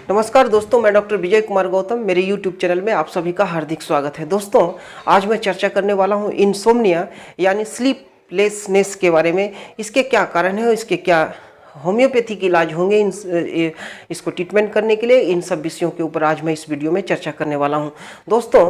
नमस्कार दोस्तों, मैं डॉक्टर विजय कुमार गौतम। मेरे YouTube चैनल में आप सभी का हार्दिक स्वागत है। दोस्तों, आज मैं चर्चा करने वाला हूं इंसोम्निया यानी स्लीपलेसनेस के बारे में। इसके क्या कारण है और इसके क्या होम्योपैथी के इलाज होंगे इसको ट्रीटमेंट करने के लिए, इन सब विषयों के ऊपर आज मैं इस वीडियो में चर्चा करने वाला हूँ। दोस्तों,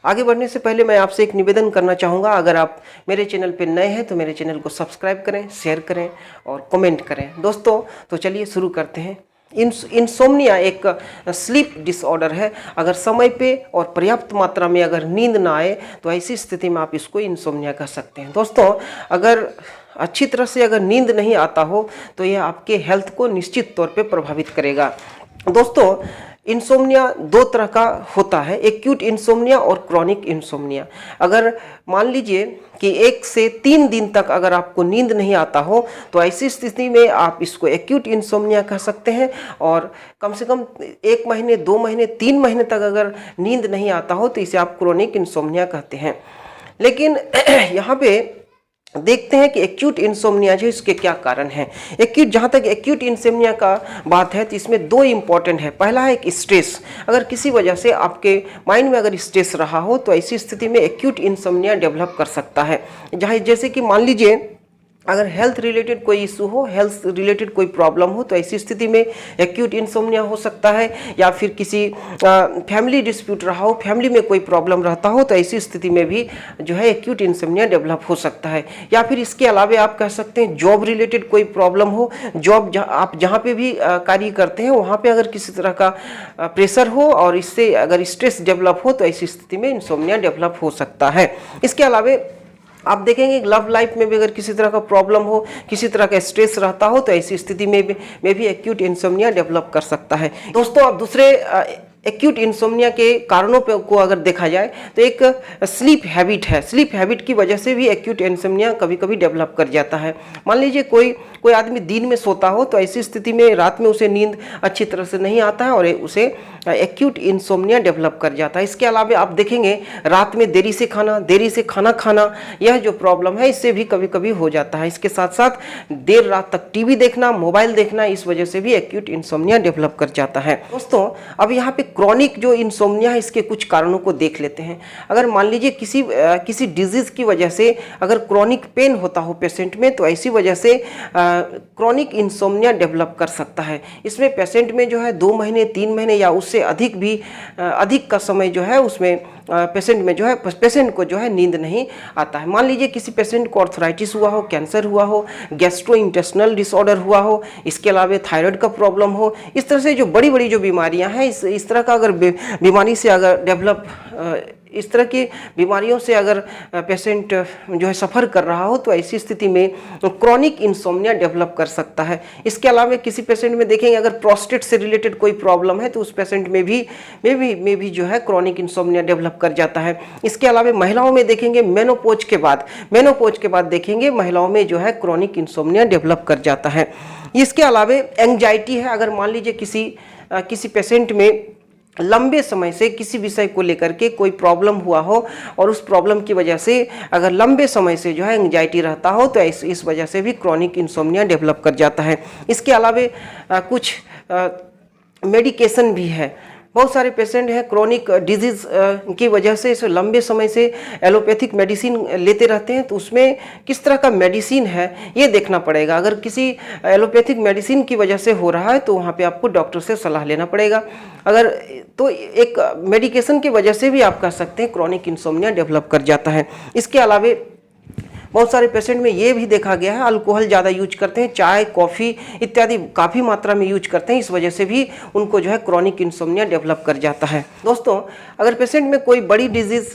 आगे बढ़ने से पहले मैं आपसे एक निवेदन करना चाहूँगा। अगर आप मेरे चैनल पर नए हैं तो मेरे चैनल को सब्सक्राइब करें, शेयर करें और कमेंट करें। दोस्तों, तो चलिए शुरू करते हैं। इंसोम्निया एक स्लीप डिसऑर्डर है। अगर समय पे और पर्याप्त मात्रा में अगर नींद ना आए तो ऐसी स्थिति में आप इसको इंसोम्निया कह सकते हैं। दोस्तों, अगर अच्छी तरह से अगर नींद नहीं आता हो तो यह आपके हेल्थ को निश्चित तौर पे प्रभावित करेगा। दोस्तों, इंसोम्निया दो तरह का होता है, एक्यूट इंसोम्निया और क्रॉनिक इंसोम्निया। अगर मान लीजिए कि 1 से 3 दिन तक अगर आपको नींद नहीं आता हो तो ऐसी स्थिति में आप इसको एक्यूट इंसोम्निया कह सकते हैं। और कम से कम 1 महीने, 2 महीने, 3 महीने तक अगर नींद नहीं आता हो तो इसे आप क्रॉनिक इंसोम्निया कहते हैं। लेकिन यहाँ पे देखते हैं कि एक्यूट इंसोम्निया जो इसके क्या कारण हैं। जहाँ तक एक्यूट इंसोम्निया का बात है तो इसमें 2 इम्पॉर्टेंट है। पहला है एक स्ट्रेस। अगर किसी वजह से आपके माइंड में अगर स्ट्रेस रहा हो तो ऐसी स्थिति में एक्यूट इंसोम्निया डेवलप कर सकता है। जैसे कि मान लीजिए अगर हेल्थ रिलेटेड कोई इशू हो, हेल्थ रिलेटेड कोई प्रॉब्लम हो तो ऐसी स्थिति में एक्यूट इंसोम्निया हो सकता है। या फिर किसी फैमिली डिस्प्यूट रहा हो, फैमिली में कोई प्रॉब्लम रहता हो तो ऐसी स्थिति में भी जो है एक्यूट इंसोम्निया डेवलप हो सकता है। या फिर इसके अलावा आप कह सकते हैं जॉब रिलेटेड कोई प्रॉब्लम हो, आप जहाँ पे भी कार्य करते हैं वहाँ पे अगर किसी तरह का प्रेशर हो और इससे अगर स्ट्रेस डेवलप हो तो ऐसी स्थिति में इंसोम्निया डेवलप हो सकता है। इसके अलावा आप देखेंगे लव लाइफ में भी अगर किसी तरह का प्रॉब्लम हो, किसी तरह का स्ट्रेस रहता हो तो ऐसी स्थिति में भी एक्यूट इंसोम्निया डेवलप कर सकता है। दोस्तों, अब दूसरे एक्यूट इंसोम्निया के कारणों को अगर देखा जाए तो एक स्लीप हैबिट है। स्लीप हैबिट की वजह से भी एक्यूट इंसोम्निया कभी कभी डेवलप कर जाता है। मान लीजिए कोई आदमी दिन में सोता हो तो ऐसी स्थिति में रात में उसे नींद अच्छी तरह से नहीं आता है और उसे एक्यूट इंसोम्निया डेवलप कर जाता है। इसके अलावा आप देखेंगे रात में देरी से खाना खाना, यह जो प्रॉब्लम है इससे भी कभी कभी हो जाता है। इसके साथ साथ देर रात तक टीवी देखना, मोबाइल देखना, इस वजह से भी एक्यूट इंसोम्निया डेवलप कर जाता है। दोस्तों, अब यहाँ पे क्रॉनिक जो इंसोम्निया है इसके कुछ कारणों को देख लेते हैं। अगर मान लीजिए किसी डिजीज की वजह से अगर क्रॉनिक पेन होता हो पेशेंट में तो ऐसी वजह से क्रॉनिक इंसोम्निया डेवलप कर सकता है। इसमें पेशेंट में जो है 2 महीने, 3 महीने या उससे अधिक का समय जो है उसमें पेशेंट को जो है नींद नहीं आता है। मान लीजिए किसी पेशेंट को आर्थराइटिस हुआ हो, कैंसर हुआ हो, गैस्ट्रोइंटेस्टिनल डिसऑर्डर हुआ हो, इसके अलावा थायराइड का प्रॉब्लम हो। इस तरह से जो बड़ी जो बीमारियां हैं इस तरह का अगर बीमारी से अगर इस तरह की बीमारियों से अगर पेशेंट जो है सफ़र कर रहा हो तो ऐसी स्थिति में क्रॉनिक इंसोम्निया डेवलप कर सकता है। इसके अलावा किसी पेशेंट में देखेंगे अगर प्रोस्टेट से रिलेटेड कोई प्रॉब्लम है तो उस पेशेंट में भी जो है क्रॉनिक इंसोम्निया डेवलप कर जाता है। इसके अलावा महिलाओं में देखेंगे मेनोपॉज के बाद देखेंगे महिलाओं में जो है क्रॉनिक इंसोम्निया डेवलप कर जाता है। इसके अलावा एंग्जाइटी है। अगर मान लीजिए किसी पेशेंट में लंबे समय से किसी विषय को लेकर के कोई प्रॉब्लम हुआ हो और उस प्रॉब्लम की वजह से अगर लंबे समय से जो है एंग्जाइटी रहता हो तो इस वजह से भी क्रॉनिक इंसोम्निया डेवलप कर जाता है। इसके अलावा कुछ मेडिकेशन भी है। बहुत सारे पेशेंट हैं क्रोनिक डिजीज़ की वजह से इसे लंबे समय से एलोपैथिक मेडिसिन लेते रहते हैं तो उसमें किस तरह का मेडिसिन है ये देखना पड़ेगा। अगर किसी एलोपैथिक मेडिसिन की वजह से हो रहा है तो वहाँ पे आपको डॉक्टर से सलाह लेना पड़ेगा। अगर तो एक मेडिकेशन की वजह से भी आप कह सकते हैं क्रॉनिक इंसोम्निया डेवलप कर जाता है। इसके अलावा बहुत सारे पेशेंट में ये भी देखा गया है अल्कोहल ज़्यादा यूज करते हैं, चाय, कॉफ़ी इत्यादि काफ़ी मात्रा में यूज करते हैं, इस वजह से भी उनको जो है क्रॉनिक इंसोम्निया डेवलप कर जाता है। दोस्तों, अगर पेशेंट में कोई बड़ी डिजीज़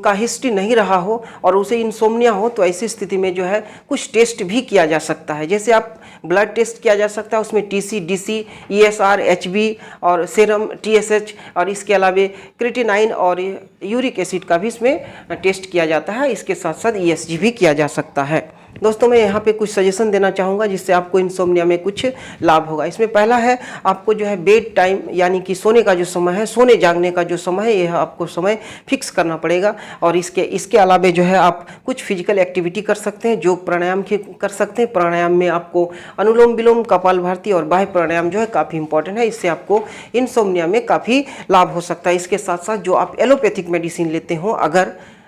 का हिस्ट्री नहीं रहा हो और उसे इंसोम्निया हो तो ऐसी स्थिति में जो है कुछ टेस्ट भी किया जा सकता है। जैसे आप ब्लड टेस्ट किया जा सकता है, उसमें TC, DC, ESR, HB और सेरम TSH और इसके अलावा क्रिएटिनाइन और यूरिक एसिड का भी इसमें टेस्ट किया जाता है। इसके साथ साथ ESG भी किया जा सकता है। दोस्तों मैं यहाँ पे कुछ सजेशन देना चाहूँगा जिससे आपको इंसोम्निया में कुछ लाभ होगा। इसमें पहला है, आपको जो है बेड टाइम यानी कि सोने का जो समय है, सोने जागने का जो समय है, यह आपको समय फिक्स करना पड़ेगा। और इसके अलावा जो है आप कुछ फिजिकल एक्टिविटी कर सकते हैं, योग प्राणायाम कर सकते हैं। प्राणायाम में आपको अनुलोम विलोम, कपालभाति और बाह्य प्राणायाम जो है काफ़ी इंपॉर्टेंट है। इससे आपको इंसोम्निया में काफ़ी लाभ हो सकता है। इसके साथ साथ जो आप एलोपैथिक मेडिसिन लेते हो,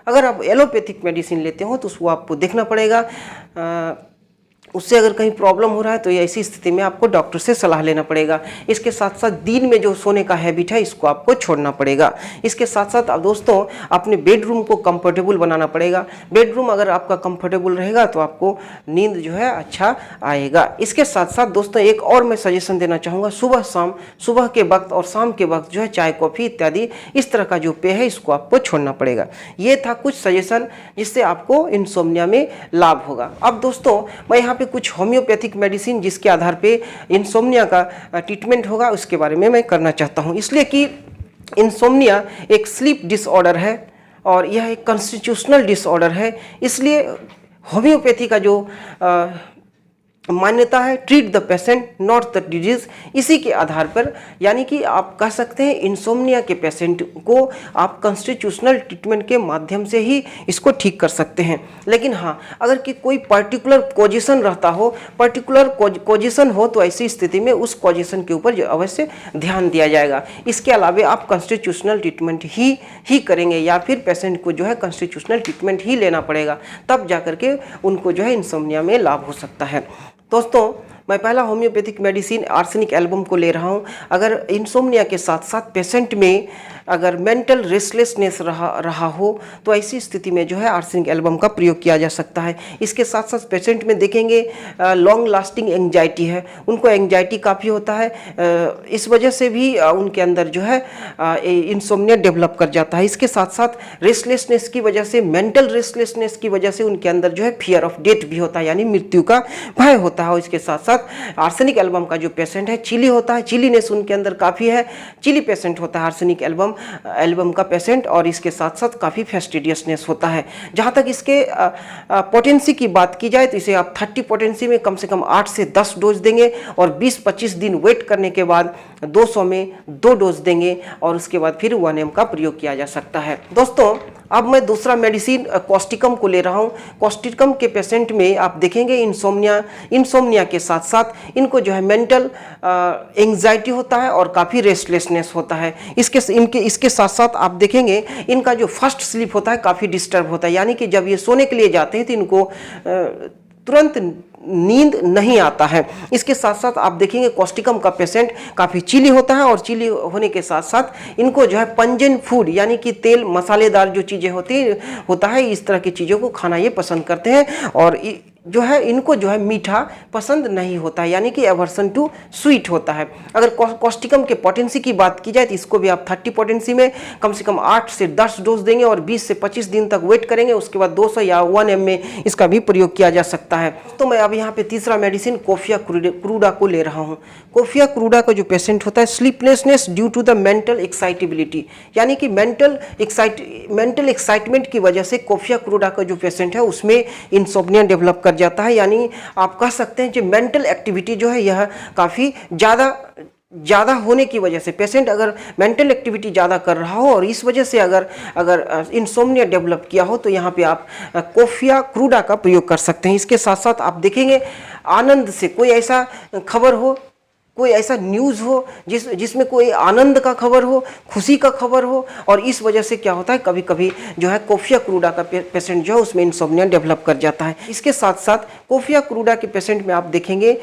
अगर आप एलोपैथिक मेडिसिन लेते हो तो उसको आपको देखना पड़ेगा, उससे अगर कहीं प्रॉब्लम हो रहा है तो ऐसी स्थिति में आपको डॉक्टर से सलाह लेना पड़ेगा। इसके साथ साथ दिन में जो सोने का हैबिट है इसको आपको छोड़ना पड़ेगा। इसके साथ साथ अब दोस्तों अपने बेडरूम को कंफर्टेबल बनाना पड़ेगा। बेडरूम अगर आपका कंफर्टेबल रहेगा तो आपको नींद जो है अच्छा आएगा। इसके साथ साथ दोस्तों एक और मैं सजेशन देना चाहूँगा, सुबह के वक्त और शाम के वक्त जो है चाय कॉफ़ी इत्यादि इस तरह का जो पेय है इसको आपको छोड़ना पड़ेगा। ये था कुछ सजेशन जिससे आपको इंसोम्निया में लाभ होगा। अब दोस्तों मैं यहाँ कुछ होम्योपैथिक मेडिसिन जिसके आधार पे इंसोम्निया का ट्रीटमेंट होगा उसके बारे में मैं करना चाहता हूं, इसलिए कि इंसोम्निया एक स्लीप डिसऑर्डर है और यह एक कॉन्स्टिट्यूशनल डिसऑर्डर है। इसलिए होम्योपैथी का जो मान्यता है, treat the patient not the disease, इसी के आधार पर यानी कि आप कह सकते हैं इंसोम्निया के पेशेंट को आप कॉन्स्टिट्यूशनल ट्रीटमेंट के माध्यम से ही इसको ठीक कर सकते हैं। लेकिन हाँ, अगर कि कोई पर्टिकुलर कोजिशन रहता हो, पर्टिकुलर कोजिशन हो तो ऐसी स्थिति में उस कोजिशन के ऊपर अवश्य ध्यान दिया जाएगा। इसके अलावा आप कॉन्स्टिट्यूशनल ट्रीटमेंट ही करेंगे या फिर पेशेंट को जो है कॉन्स्टिट्यूशनल ट्रीटमेंट ही लेना पड़ेगा, तब जाकर के उनको जो है इंसोम्निया में लाभ हो सकता है। दोस्तों मैं पहला होम्योपैथिक मेडिसिन आर्सेनिक एल्बम को ले रहा हूं। अगर इंसोम्निया के साथ साथ पेशेंट में अगर मेंटल रेस्टलेसनेस रहा हो तो ऐसी स्थिति में जो है आर्सेनिक एल्बम का प्रयोग किया जा सकता है। इसके साथ साथ पेशेंट में देखेंगे लॉन्ग लास्टिंग एंग्जाइटी है, उनको एंग्जाइटी काफ़ी होता है, इस वजह से भी उनके अंदर जो है इंसोम्निया डेवलप कर जाता है। इसके साथ साथ रेस्टलेसनेस की वजह से, मेंटल रेस्टलेसनेस की वजह से उनके अंदर जो है फियर ऑफ डेथ भी होता है, यानी मृत्यु का भय होता है। और इसके साथ साथ आर्सेनिक एल्बम का जो पेशेंट है चिली होता है, चिलीनेस उनके अंदर काफ़ी है, चिली पेशेंट होता है आर्सेनिक एल्बम का पेशेंट। और इसके साथ साथ काफ़ी फेस्टिडियसनेस होता है। जहाँ तक इसके पोटेंसी की बात की जाए तो इसे आप 30 पोटेंसी में कम से कम 8 से 10 डोज देंगे और 20-25 दिन वेट करने के बाद 200 में 2 डोज देंगे और उसके बाद फिर 1 mg का प्रयोग किया जा सकता है। दोस्तों अब मैं दूसरा मेडिसिन कॉस्टिकम को ले रहा हूँ। कॉस्टिकम के पेशेंट में आप देखेंगे इंसोम्निया के साथ साथ इनको जो है मेंटल एंग्जाइटी होता है और काफ़ी रेस्टलेसनेस होता है। इसके साथ साथ आप देखेंगे इनका जो फर्स्ट स्लीप होता है काफ़ी डिस्टर्ब होता है, यानी कि जब ये सोने के लिए जाते हैं तो इनको तुरंत नींद नहीं आता है। इसके साथ साथ आप देखेंगे कॉस्टिकम का पेशेंट काफ़ी चिली होता है और चिली होने के साथ साथ इनको जो है पंजेंट फूड यानी कि तेल मसालेदार जो चीज़ें होता है इस तरह की चीज़ों को खाना ये पसंद करते हैं और जो है इनको जो है मीठा पसंद नहीं होता है, यानी कि एवर्सन टू स्वीट होता है। अगर कॉस्टिकम के पोटेंसी की बात की जाए तो इसको भी आप 30 पोटेंसी में कम से कम 8 से 10 डोज देंगे और 20 से 25 दिन तक वेट करेंगे, उसके बाद 200 या 1 mg में इसका भी प्रयोग किया जा सकता है। तो मैं अब यहाँ पे तीसरा मेडिसिन कोफिया क्रूडा को ले रहा हूँ। कोफिया क्रूडा का जो पेशेंट होता है sleeplessness due to the mental excitability, यानी कि मेंटल एक्साइटमेंट की वजह से कोफिया क्रूडा का जो पेशेंट है उसमें इंसोम्निया डेवलप कर जाता है। यानी आप कह सकते हैं कि मेंटल एक्टिविटी जो है यह काफ़ी ज़्यादा होने की वजह से पेशेंट अगर मेंटल एक्टिविटी ज़्यादा कर रहा हो और इस वजह से अगर इंसोम्निया डेवलप किया हो तो यहाँ पे आप कोफिया क्रूडा का प्रयोग कर सकते हैं। इसके साथ साथ आप देखेंगे आनंद से कोई ऐसा खबर हो, कोई ऐसा न्यूज़ हो जिसमें कोई आनंद का खबर हो, खुशी का खबर हो और इस वजह से क्या होता है कभी कभी जो है कोफिया क्रूडा का पेशेंट जो है उसमें इंसोम्निया डेवलप कर जाता है। इसके साथ साथ कोफिया क्रूडा के पेशेंट में आप देखेंगे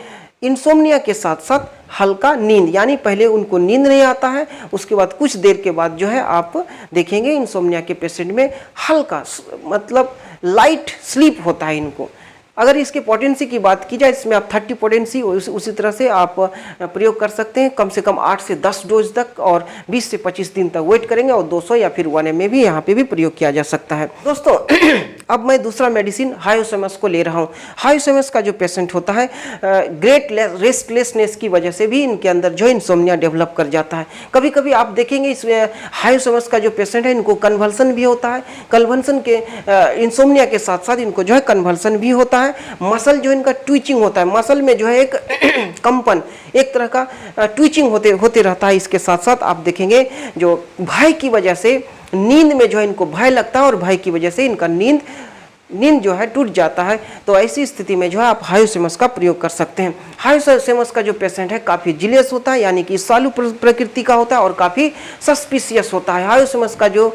इंसोम्निया के साथ साथ हल्का नींद, यानी पहले उनको नींद नहीं आता है, उसके बाद कुछ देर के बाद जो है आप देखेंगे इंसोम्निया के पेशेंट में हल्का मतलब लाइट स्लीप होता है इनको। अगर इसके पोटेंसी की बात की जाए इसमें आप 30 पोटेंसी उसी तरह से आप प्रयोग कर सकते हैं, कम से कम 8 से 10 डोज तक और 20 से 25 दिन तक वेट करेंगे और 200 या फिर 1 mg में भी यहाँ पे भी प्रयोग किया जा सकता है। दोस्तों अब मैं दूसरा मेडिसिन हायोसेमस को ले रहा हूँ। हायोसेमस का जो पेशेंट होता है ग्रेट रेस्टलेसनेस की वजह से भी इनके अंदर जो इंसोम्निया डेवलप कर जाता है। कभी कभी आप देखेंगे इसमें हायोसेमस का जो पेशेंट है इनको कन्वल्सन भी होता है। कन्वल्सन के इंसोम्निया के साथ साथ इनको जो है कन्वल्सन भी होता है है, मसल जो इनका ट्विचिंग होता है, मसल में जो है एक कंपन, एक तरह का ट्विचिंग होते रहता है। इसके साथ साथ आप देखेंगे जो भय की वजह से नींद में जो है इनको भय लगता है और भय की वजह से इनका नींद जो है टूट जाता है। तो ऐसी स्थिति में जो है आप हायोसेमस का प्रयोग कर सकते हैं। हायोसेमस का जो पेशेंट है काफ़ी जिलियस होता है, यानी कि सालू प्रकृति का होता है और काफ़ी सस्पिशियस होता है। हायोसेमस का जो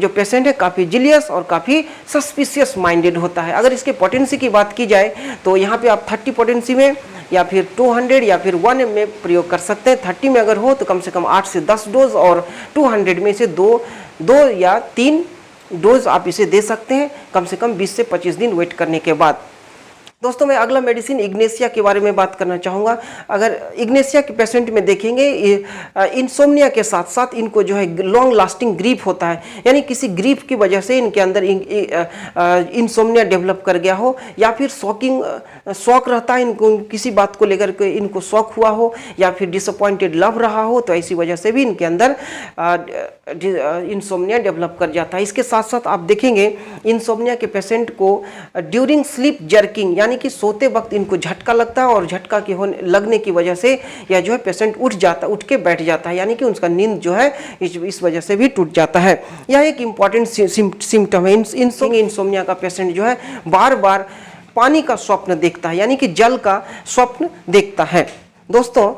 पेशेंट है काफ़ी जिलियस और काफ़ी सस्पिशियस माइंडेड होता है। अगर इसके पोटेंसी की बात की जाए तो यहाँ पे आप 30 पोटेंसी में या फिर 200 या फिर 1 में प्रयोग कर सकते हैं। 30 में अगर हो तो कम से कम 8 से 10 डोज और 200 में से 2 या 3 डोज आप इसे दे सकते हैं, कम से कम 20 से 25 दिन वेट करने के बाद। दोस्तों मैं अगला मेडिसिन इग्नेशिया के बारे में बात करना चाहूँगा। अगर इग्नेशिया के पेशेंट में देखेंगे इंसोम्निया के साथ साथ इनको जो है लॉन्ग लास्टिंग ग्रीफ होता है, यानी किसी ग्रीफ की वजह से इनके अंदर इंसोम्निया डेवलप कर गया हो, या फिर शौक रहता है इनको, किसी बात को लेकर के इनको शौक हुआ हो, या फिर डिसअपॉइंटेड लव रहा हो, तो ऐसी वजह से भी इनके अंदर इंसोम्निया डेवलप कर जाता है। इसके साथ साथ आप देखेंगे इंसोम्निया के पेशेंट को ड्यूरिंग स्लीप जर्किंग, यानी कि सोते वक्त इनको झटका लगता है और झटका के लगने की वजह से यह जो है पेशेंट उठ के बैठ जाता है, यानी कि उसका नींद जो है इस वजह से भी टूट जाता है। यह एक इम्पॉर्टेंट सिम्टम है। इंसोम्निया का पेशेंट जो है बार बार पानी का स्वप्न देखता है, यानी कि जल का स्वप्न देखता है। दोस्तों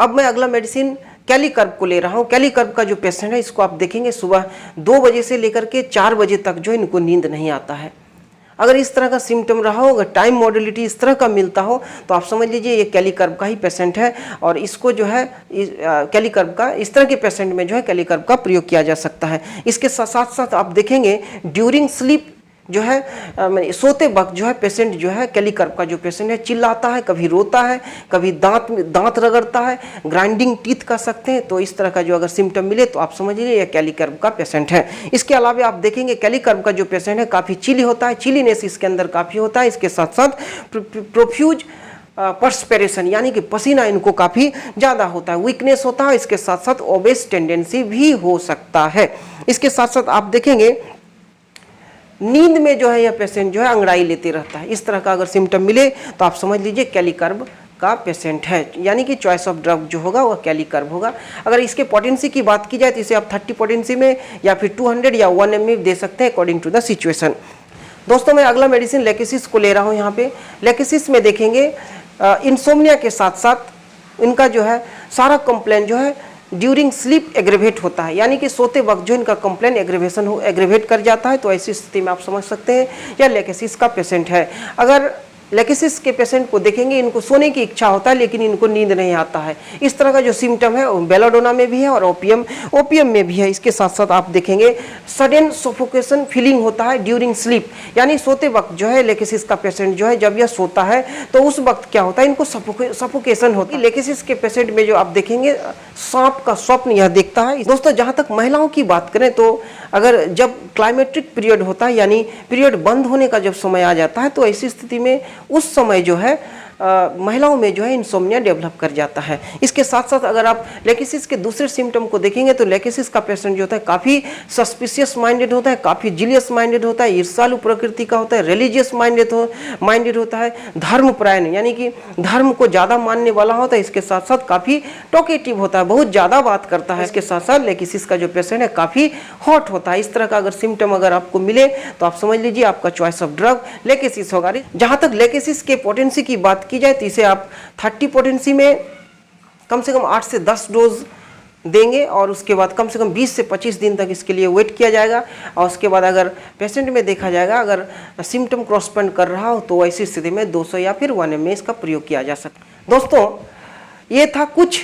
अब मैं अगला मेडिसिन कैलीकर्ब को ले रहा हूँ। कैलीकर्ब का जो पेशेंट है इसको आप देखेंगे सुबह 2 बजे से लेकर के 4 बजे तक जो इनको नींद नहीं आता है। अगर इस तरह का सिम्टम रहा हो, अगर टाइम मॉडलिटी इस तरह का मिलता हो तो आप समझ लीजिए ये कैलीकर्ब का ही पेशेंट है, और इसको जो है कैलीकर्ब का, इस तरह के पेशेंट में जो है कैलीकर्ब का प्रयोग किया जा सकता है। इसके साथ साथ आप देखेंगे ड्यूरिंग स्लीप जो है सोते वक्त जो है पेशेंट जो है कैलीकर्ब का जो पेशेंट है चिल्लाता है, कभी रोता है, कभी दांत रगड़ता है, ग्राइंडिंग टीथ कर सकते हैं। तो इस तरह का जो अगर सिम्टम मिले तो आप समझ लीजिए यह कैलीकर्ब का पेशेंट है। इसके अलावा आप देखेंगे कैलीकर्ब का जो पेशेंट है काफ़ी चिली होता है, चिलीनेस इसके अंदर काफ़ी होता है। इसके साथ साथ प्रोफ्यूज पर्सपेरेशन, यानी कि पसीना इनको काफ़ी ज़्यादा होता है, वीकनेस होता है। इसके साथ साथ ओबेस टेंडेंसी भी हो सकता है। इसके साथ साथ आप देखेंगे नींद में जो है यह पेशेंट जो है अंगड़ाई लेते रहता है। इस तरह का अगर सिम्टम मिले तो आप समझ लीजिए कैलीकर्ब का पेशेंट है, यानी कि चॉइस ऑफ ड्रग जो होगा वह कैलीकर्ब होगा। अगर इसके पोटेंसी की बात की जाए तो इसे आप 30 पोटेंसी में या फिर 200 या 1 में दे सकते हैं अकॉर्डिंग टू द सिचुएशन। दोस्तों मैं अगला मेडिसिन लेकेसिस को ले रहा हूँ। यहाँ पे लेकेसिस में देखेंगे इंसोम्निया के साथ साथ इनका जो है सारा कंप्लेन जो है ड्यूरिंग स्लीप एग्रेवेट होता है, यानी कि सोते वक्त जो इनका कंप्लेन एग्रेवेट कर जाता है। तो ऐसी स्थिति में आप समझ सकते हैं यह लेकेसिस का पेशेंट है। अगर लेकेसिस के पेशेंट को देखेंगे इनको सोने की इच्छा होता है लेकिन इनको नींद नहीं आता है। इस तरह का जो सिम्टम है बेलाडोना में भी है और ओपियम में भी है। इसके साथ साथ आप देखेंगे सडन सफोकेशन फीलिंग होता है ड्यूरिंग स्लीप, यानी सोते वक्त जो है लेकेसिस का पेशेंट जो है जब यह सोता है तो उस वक्त क्या होता है इनको सफोकेशन होती है। लेकेसिस के पेशेंट में जो आप देखेंगे सांप का स्वप्न यह देखता है। दोस्तों जहाँ तक महिलाओं की बात करें तो अगर जब क्लाइमेट्रिक पीरियड होता है, यानी पीरियड बंद होने का जब समय आ जाता है, तो ऐसी स्थिति में उस समय जो है महिलाओं में जो है इंसोम्निया डेवलप कर जाता है। इसके साथ साथ अगर आप लेकेसिस के दूसरे सिम्टम को देखेंगे तो लेकेसिस का पेशेंट जो होता है काफ़ी सस्पिशियस माइंडेड होता है, काफ़ी जिलियस माइंडेड होता है, ईर्ष्यालु प्रकृति का होता है, रिलीजियस माइंडेड होता है, धर्मपरायण यानी कि धर्म को ज़्यादा मानने वाला होता है। इसके साथ साथ काफ़ी टॉकेटिव होता है, बहुत ज़्यादा बात करता है। इसके साथ साथ लेकेसिस का जो पेशेंट है काफ़ी हॉट होता है। इस तरह का अगर सिम्टम अगर आपको मिले तो आप समझ लीजिए आपका चॉइस ऑफ ड्रग लेकेसिस होगा। जहाँ तक लेकेसिस के पोटेंसी की बात की जाए तो इसे आप 30 पोटेंसी में कम से कम 8 से 10 डोज देंगे और उसके बाद कम से कम 20 से 25 दिन तक इसके लिए वेट किया जाएगा। और उसके बाद अगर पेशेंट में देखा जाएगा अगर सिम्टम क्रॉसपेंड कर रहा हो तो ऐसी स्थिति में 200 या फिर 1 में इसका प्रयोग किया जा सकता है। दोस्तों ये था कुछ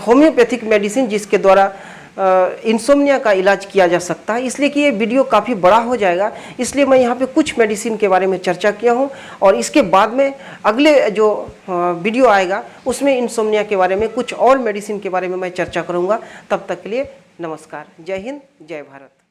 होम्योपैथिक मेडिसिन जिसके द्वारा इंसोम्निया का इलाज किया जा सकता है। इसलिए कि ये वीडियो काफ़ी बड़ा हो जाएगा, इसलिए मैं यहाँ पे कुछ मेडिसिन के बारे में चर्चा किया हूँ और इसके बाद में अगले जो वीडियो आएगा उसमें इंसोम्निया के बारे में कुछ और मेडिसिन के बारे में मैं चर्चा करूँगा। तब तक के लिए नमस्कार, जय हिंद, जय भारत।